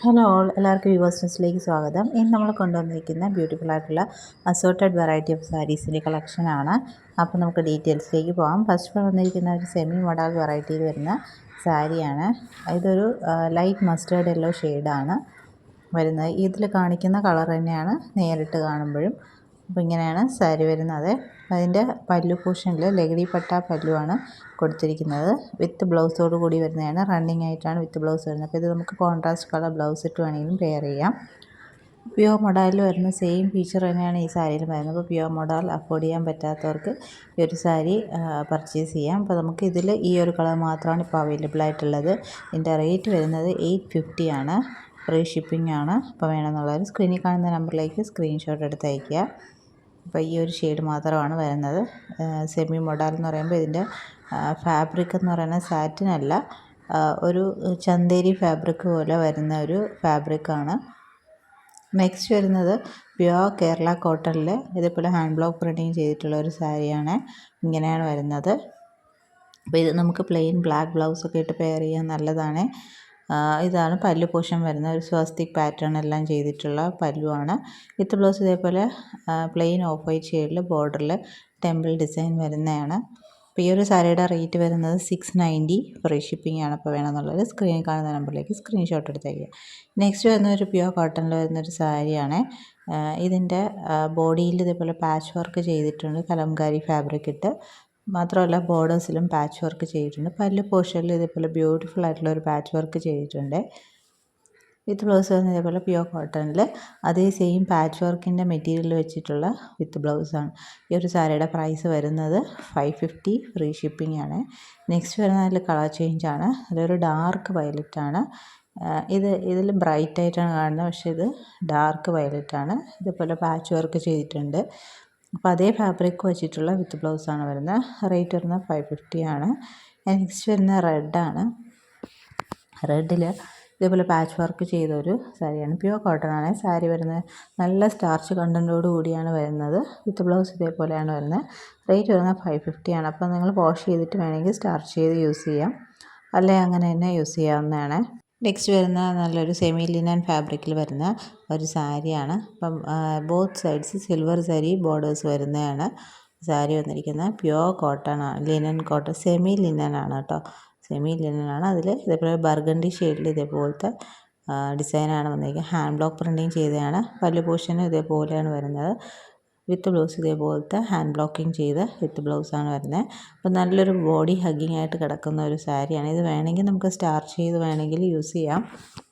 Hello all, എല്ലാവർക്കും വ്യൂവേഴ്സിലേക്ക് സ്വാഗതം. ഇന്ന് നമ്മൾ കൊണ്ടുവന്നിരിക്കുന്ന ബ്യൂട്ടിഫുൾ ആയിട്ടുള്ള അസോർട്ടഡ് വെറൈറ്റി ഓഫ് സാരീസിൻ്റെ കളക്ഷനാണ്. അപ്പോൾ നമുക്ക് ഡീറ്റെയിൽസിലേക്ക് പോകാം. ഫസ്റ്റ് വന്നിരിക്കുന്ന ഒരു സെമി മോഡൽ വെറൈറ്റിയിൽ വരുന്ന സാരിയാണ്. ഇതൊരു ലൈറ്റ് മസ്റ്റേർഡ് യെല്ലോ ഷെയ്ഡാണ് വരുന്നത്. ഇതിൽ കാണിക്കുന്ന കളർ തന്നെയാണ് നേരിട്ട് കാണുമ്പോഴും. അപ്പോൾ ഇങ്ങനെയാണ് സാരി വരുന്നത്. അതിൻ്റെ പല്ലു പോർഷനിൽ ലഹരി പട്ട പല്ലുവാണ് കൊടുത്തിരിക്കുന്നത്. വിത്ത് ബ്ലൗസോട് കൂടി വരുന്നതാണ്. റണ്ണിങ് ആയിട്ടാണ് വിത്ത് ബ്ലൗസ് വരുന്നത്. അപ്പോൾ ഇത് നമുക്ക് കോൺട്രാസ്റ്റ് കളർ ബ്ലൗസ് ഇട്ട് വേണമെങ്കിലും പെയർ ചെയ്യാം. പ്യുവർ മൊഡാലിൽ വരുന്ന സെയിം ഫീച്ചർ തന്നെയാണ് ഈ സാരിയിൽ വരുന്നത്. അപ്പോൾ പ്യുവർ മൊഡാൽ അഫോർഡ് ചെയ്യാൻ പറ്റാത്തവർക്ക് ഈ ഒരു സാരി പർച്ചേസ് ചെയ്യാം. അപ്പോൾ നമുക്ക് ഇതിൽ ഈ ഒരു കളർ മാത്രമാണ് ഇപ്പോൾ അവൈലബിൾ ആയിട്ടുള്ളത്. ഇതിൻ്റെ റേറ്റ് വരുന്നത് 850 ആണ്. ഫ്രീ ഷിപ്പിംഗ് ആണ്. അപ്പോൾ വേണമെന്നുള്ളവർ സ്ക്രീനിൽ കാണുന്ന നമ്പറിലേക്ക് സ്ക്രീൻഷോട്ട് എടുത്ത് അയയ്ക്കുക. അപ്പോൾ ഈ ഒരു ഷെയ്ഡ് മാത്രമാണ് വരുന്നത്. സെമി മൊഡാൽ എന്ന് പറയുമ്പോൾ ഇതിൻ്റെ ഫാബ്രിക് എന്ന് പറയുന്നത് സാറ്റിൻ അല്ല, ഒരു ചന്തേരി ഫാബ്രിക് പോലെ വരുന്ന ഒരു ഫാബ്രിക്കാണ്. നെക്സ്റ്റ് വരുന്നത് പ്യുവർ കേരള കോട്ടണിൽ ഇതേപോലെ ഹാൻഡ് ബ്ലോക്ക് പ്രിൻറ്റിങ് ചെയ്തിട്ടുള്ള ഒരു സാരിയാണ്. ഇങ്ങനെയാണ് വരുന്നത്. അപ്പോൾ ഇത് നമുക്ക് പ്ലെയിൻ ബ്ലാക്ക് ബ്ലൗസൊക്കെ ഇട്ട് പെയർ ചെയ്യാൻ നല്ലതാണ്. ഇതാണ് പല്ലു പോർഷൻ വരുന്ന ഒരു സ്വസ്തിക് പാറ്റേൺ എല്ലാം ചെയ്തിട്ടുള്ള പല്ലുവാണ്. വിത്ത് ബ്ലൗസ് ഇതേപോലെ പ്ലെയിൻ ഓഫ് വൈറ്റ് ഷെയ്ഡിൽ ബോർഡറിൽ ടെമ്പിൾ ഡിസൈൻ വരുന്നതാണ്. അപ്പോൾ ഈ ഒരു സാരിയുടെ റേറ്റ് വരുന്നത് 690. ഫ്രീ ഷിപ്പിംഗ് ആണ്. അപ്പോൾ വേണമെന്നുള്ളത് സ്ക്രീനിൽ കാണുന്ന നമ്പറിലേക്ക് സ്ക്രീൻഷോട്ട് എടുത്തേക്കുക. നെക്സ്റ്റ് വരുന്ന ഒരു പ്യുവർ കോട്ടണിൽ വരുന്നൊരു സാരിയാണ്. ഇതിൻ്റെ ബോഡിയിൽ ഇതേപോലെ പാച്ച് വർക്ക് ചെയ്തിട്ടുണ്ട്, കലംകാരി ഫാബ്രിക് ഇട്ട്. മാത്രമല്ല ബോർഡേഴ്സിലും പാച്ച് വർക്ക് ചെയ്തിട്ടുണ്ട്. പല്ല് പോർഷനിൽ ഇതേപോലെ ബ്യൂട്ടിഫുൾ ആയിട്ടുള്ള ഒരു പാച്ച് വർക്ക് ചെയ്തിട്ടുണ്ട്. വിത്ത് ബ്ലൗസ് വരുന്നത് ഇതേപോലെ പ്യുവർ കോട്ടണിൽ അതേ സെയിം പാച്ച് വർക്കിൻ്റെ മെറ്റീരിയൽ വെച്ചിട്ടുള്ള വിത്ത് ബ്ലൗസാണ്. ഈ ഒരു സാരിയുടെ പ്രൈസ് വരുന്നത് 550. ഫ്രീ ഷിപ്പിംഗ് ആണ്. നെക്സ്റ്റ് വരുന്നത് അതിൽ കളർ ചേഞ്ച് ആണ്. അതൊരു ഡാർക്ക് വയലറ്റ് ആണ്. ഇതിൽ ബ്രൈറ്റ് ആയിട്ടാണ് കാണുന്നത്, പക്ഷേ ഇത് ഡാർക്ക് വയലറ്റ് ആണ്. ഇതേപോലെ പാച്ച് വർക്ക് ചെയ്തിട്ടുണ്ട്. അപ്പോൾ അതേ ഫാബ്രിക് വെച്ചിട്ടുള്ള വിത്ത് ബ്ലൗസാണ് വരുന്നത്. റേറ്റ് വരുന്നത് 550 ആണ്. നെക്സ്റ്റ് വരുന്ന റെഡാണ്. റെഡിൽ ഇതേപോലെ പാച്ച് വർക്ക് ചെയ്തൊരു സാരിയാണ്. പ്യുവർ കോട്ടൺ ആണ് സാരി വരുന്നത്. നല്ല സ്റ്റാർച്ച് കണ്ടൻറ്റോട് കൂടിയാണ് വരുന്നത്. വിത്ത് ബ്ലൗസ് ഇതേപോലെയാണ് വരുന്നത്. റേറ്റ് വരുന്നത് 550 ആണ്. അപ്പോൾ നിങ്ങൾ വാഷ് ചെയ്തിട്ട് വേണമെങ്കിൽ സ്റ്റാർച്ച് ചെയ്ത് യൂസ് ചെയ്യാം, അല്ലെങ്കിൽ അങ്ങനെ തന്നെ യൂസ് ചെയ്യാവുന്നതാണ്. നെക്സ്റ്റ് വരുന്ന നല്ലൊരു സെമി ലിനൻ ഫാബ്രിക്കിൽ വരുന്ന ഒരു സാരിയാണ്. അപ്പം both sides silver sari borders വരുന്നതാണ്. സാരി വന്നിരിക്കുന്നത് പ്യുവർ കോട്ടൺ ആണ്, ലിനൻ കോട്ടൺ, സെമി ലിനൻ ആണ് കേട്ടോ. സെമി ലിനൻ ആണ്. അതിൽ ഇതേപോലെ ബർഗണ്ടി ഷെയ്ഡിൽ ഇതേപോലത്തെ ഡിസൈനാണ് വന്നിരിക്കുന്നത്. ഹാൻഡ് ബ്ലോക്ക് പ്രിൻറ്റിങ് ചെയ്തതാണ്. പല്ലു പോർഷനും ഇതേപോലെയാണ് വരുന്നത്. വിത്ത് ബ്ലൗസ് ഇതേപോലത്തെ ഹാൻഡ് ബ്ലോക്കിങ് ചെയ്ത് വിത്ത് ബ്ലൗസാണ് വരുന്നത്. അപ്പോൾ നല്ലൊരു ബോഡി ഹഗ്ഗിങ് ആയിട്ട് കിടക്കുന്ന ഒരു സാരിയാണ്. ഇത് വേണമെങ്കിൽ നമുക്ക് സ്റ്റാർച്ച് ചെയ്ത് വേണമെങ്കിൽ യൂസ് ചെയ്യാം.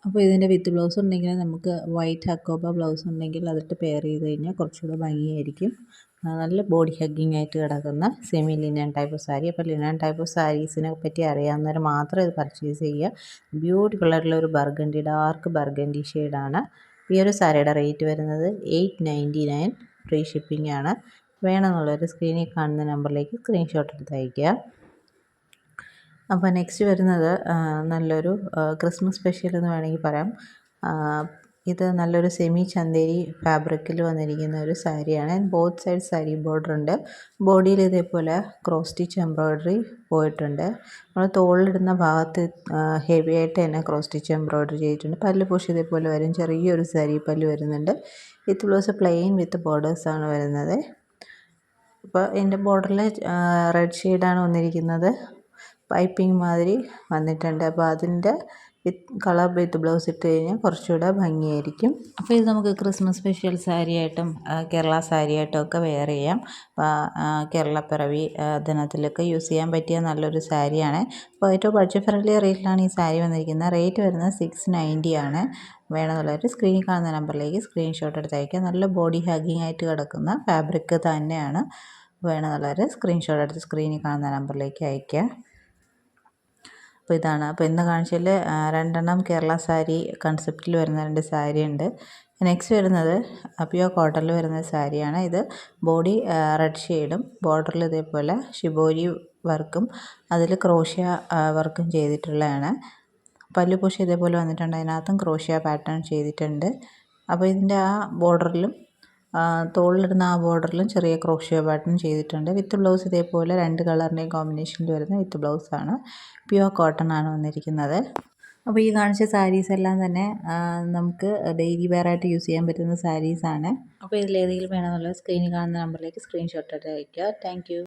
അപ്പോൾ ഇതിൻ്റെ വിത്ത് ബ്ലൗസ് ഉണ്ടെങ്കിൽ നമുക്ക് വൈറ്റ് ഹക്കോബ ബ്ലൗസ് ഉണ്ടെങ്കിൽ അതിട്ട് പെയർ ചെയ്ത് കഴിഞ്ഞാൽ കുറച്ചുകൂടെ ഭംഗിയായിരിക്കും. നല്ല ബോഡി ഹഗ്ഗിങ് ആയിട്ട് കിടക്കുന്ന semi linen type of sari. അപ്പോൾ ലിനൻ ടൈപ്പ് ഓഫ് സാരീസിനെ പറ്റി അറിയാവുന്നവർ മാത്രം ഇത് പർച്ചേസ് ചെയ്യുക. ബ്യൂട്ടിഫുൾ ആയിട്ടുള്ള ഒരു ബർഗണ്ടി, ഡാർക്ക് ബർഗണ്ടി ഷെയ്ഡാണ്. ഈ ഒരു സാരിയുടെ റേറ്റ് വരുന്നത് 899. ഫ്രീ ഷിപ്പിംഗ് ആണ്. വേണമെന്നുള്ളൊരു സ്ക്രീനിൽ കാണുന്ന നമ്പറിലേക്ക് സ്ക്രീൻഷോട്ട് എടുത്ത് അയയ്ക്കുക. അപ്പോൾ നെക്സ്റ്റ് വരുന്നത് നല്ലൊരു ക്രിസ്മസ് സ്പെഷ്യൽ എന്ന് വേണമെങ്കിൽ പറയാം. ഇത് നല്ലൊരു സെമി ചന്തേരി ഫാബ്രിക്കിൽ വന്നിരിക്കുന്ന ഒരു സാരിയാണ്. ബോത്ത് സൈഡ് സാരി ബോർഡർ ഉണ്ട്. ബോഡിയിൽ ഇതേപോലെ ക്രോസ് സ്റ്റിച്ച് എംബ്രോയ്ഡറി പോയിട്ടുണ്ട്. നമ്മൾ തോളിലിടുന്ന ഭാഗത്ത് ഹെവി ആയിട്ട് തന്നെ ക്രോസ് സ്റ്റിച്ച് എംബ്രോയ്ഡറി ചെയ്തിട്ടുണ്ട്. പല്ല് പോഷ് ഇതേപോലെ വരും. ചെറിയൊരു സാരി പല്ല് വരുന്നുണ്ട്. വിത്ത് ബ്ലൗസ് പ്ലെയിൻ വിത്ത് ബോർഡേഴ്സാണ് വരുന്നത്. അപ്പോൾ ഇതിൻ്റെ ബോർഡറിൽ റെഡ് ഷെയ്ഡാണ് വന്നിരിക്കുന്നത്. പൈപ്പിംഗ് മാതിരി വന്നിട്ടുണ്ട്. അപ്പോൾ അതിൻ്റെ കളർ വിത്ത് ബ്ലൗസ് ഇട്ട് കഴിഞ്ഞാൽ കുറച്ചുകൂടെ ഭംഗിയായിരിക്കും. അപ്പോൾ ഇത് നമുക്ക് ക്രിസ്മസ് സ്പെഷ്യൽ സാരിയായിട്ടും കേരള സാരിയായിട്ടും ഒക്കെ വെയർ ചെയ്യാം. കേരളപ്പിറവി ദിനത്തിലൊക്കെ യൂസ് ചെയ്യാൻ പറ്റിയ നല്ലൊരു സാരിയാണ്. അപ്പോൾ ഏറ്റവും ബഡ്ജറ്റ് ഫ്രണ്ട്ലി റേറ്റിലാണ് ഈ സാരി വന്നിരിക്കുന്നത്. റേറ്റ് വരുന്നത് 690 ആണ്. വേണമെന്നുള്ളവർ സ്ക്രീനിൽ കാണുന്ന നമ്പറിലേക്ക് സ്ക്രീൻഷോട്ട് എടുത്ത് അയയ്ക്കുക. നല്ല ബോഡി ഹഗ്ഗിങ് ആയിട്ട് കിടക്കുന്ന ഫാബ്രിക് തന്നെയാണ്. വേണമെന്നുള്ളവർ സ്ക്രീൻഷോട്ട് എടുത്ത് സ്ക്രീനിൽ കാണുന്ന നമ്പറിലേക്ക് അയയ്ക്കുക. അപ്പോൾ ഇതാണ്. അപ്പോൾ ഇന്ന് കാണിച്ചതിൽ 2 കേരള സാരി കൺസെപ്റ്റിൽ വരുന്ന 2 സാരി ഉണ്ട്. നെക്സ്റ്റ് വരുന്നത് പ്യുവർ കോട്ടണിൽ വരുന്ന സാരിയാണ്. ഇത് ബോഡി റെഡ് ഷെയ്ഡും ബോർഡറിൽ ഇതേപോലെ ഷിബോരി വർക്കും അതിൽ ക്രോഷ്യ വർക്കും ചെയ്തിട്ടുള്ളതാണ്. പല്ലു പോഷ് ഇതേപോലെ വന്നിട്ടുണ്ട്. അതിനകത്തും ക്രോഷ്യ പാറ്റേൺ ചെയ്തിട്ടുണ്ട്. അപ്പോൾ ഇതിൻ്റെ ആ ബോർഡറിലും തോളിലിടുന്ന ആ ബോർഡറിലും ചെറിയ ക്രോഷ്യ പാറ്റേൺ ചെയ്തിട്ടുണ്ട്. വിത്ത് ബ്ലൗസ് ഇതേപോലെ 2 കളറിൻ്റെയും കോമ്പിനേഷനിൽ വരുന്ന വിത്ത് ബ്ലൗസാണ്. പ്യുവർ കോട്ടൺ ആണ് വന്നിരിക്കുന്നത്. അപ്പോൾ ഈ കാണിച്ച സാരീസ് എല്ലാം തന്നെ നമുക്ക് ഡെയിലി വെയർ ആയിട്ട് യൂസ് ചെയ്യാൻ പറ്റുന്ന സാരീസാണ്. അപ്പോൾ ഇതിലേതെങ്കിലും വേണമെന്നുള്ളത് സ്ക്രീനിൽ കാണുന്ന നമ്പറിലേക്ക് സ്ക്രീൻഷോട്ട് എടുത്ത് അയയ്ക്കുക. Thank you.